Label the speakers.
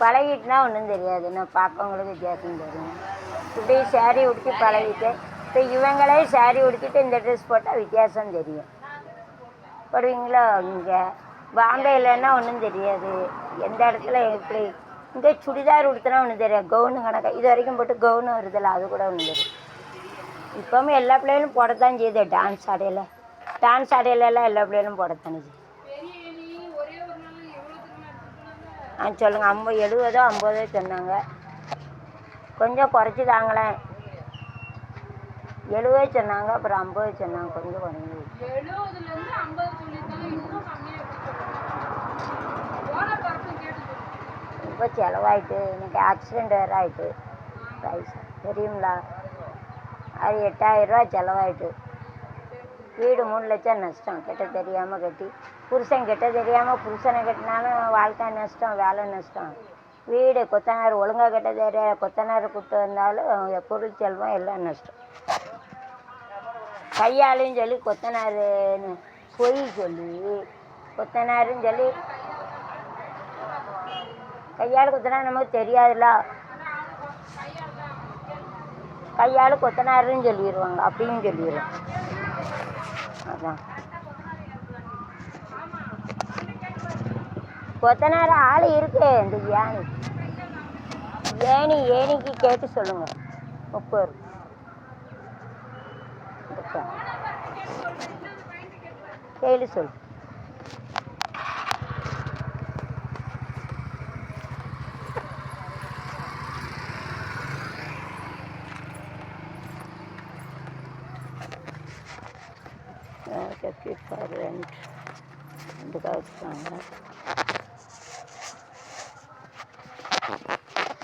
Speaker 1: பழகிட்டுனா ஒன்றும் தெரியாது. நான் பார்க்கவங்களுக்கு வித்தியாசம் தெரியும். இப்படி சேரீ உடுத்தி பழகிட்டேன். இப்போ இவங்களே சேரீ உடுத்திட்டு இந்த ட்ரெஸ் போட்டால் வித்தியாசம் தெரியும். போடுவீங்களோ? இங்கே பாம்பேலன்னா ஒன்றும் தெரியாது. எந்த இடத்துல எப்படி இங்கே சுடிதார் உடுத்தினா ஒன்றும் தெரியாது. கவுனு கணக்காக இது வரைக்கும் போட்டு கவுனு வருதில்ல, அது கூட ஒன்றும் தெரியும். இப்போவுமே எல்லா பிள்ளைகளும் போடத்தான் செய்யுது. டான்ஸ் ஆடையிலலாம் எல்லா பிள்ளைகளும் போடத்தானே செய்யுது. சொல்லுங்கள். 70 50 சொன்னாங்க. கொஞ்சம் குறைச்சி தாங்களேன். 70 சொன்னாங்க, அப்புறம் 50 சொன்னாங்க. கொஞ்சம் குறைஞ்சி. இப்போ செலவாயிட்டு எனக்கு ஆக்சிடெண்ட் வேறு ஆகிட்டு பைசா தெரியுங்களா? அது 8000 ரூபா செலவாயிட்டு. வீடு 3 லட்சம் நஷ்டம். கெட்ட தெரியாமல் கட்டி புருஷன் கெட்ட தெரியாமல் புருஷனை கட்டினாலும் வாழ்க்கை நஷ்டம், வேலை நஷ்டம். வீடு கொத்தனார் ஒழுங்காக கெட்ட தெரியாது. கொத்தனார் கூப்பிட்டு வந்தாலும் பொருள் செல்வம் எல்லாம் நஷ்டம். கையாளுன்னு சொல்லி கொத்தனாருன்னு பொய் சொல்லி கொத்தனாருன்னு சொல்லி கையால் கொத்தனா நமக்கு தெரியாதுல்ல. கையால் கொத்தனாருன்னு சொல்லிடுவாங்க, அப்படின்னு சொல்லிடுவோம். அதான் கொத்தனார் ஆள் இருக்கு. இந்த ஏணிக்கு கேட்டு சொல்லுங்க. 30 கேளு சொல்லு. for rent.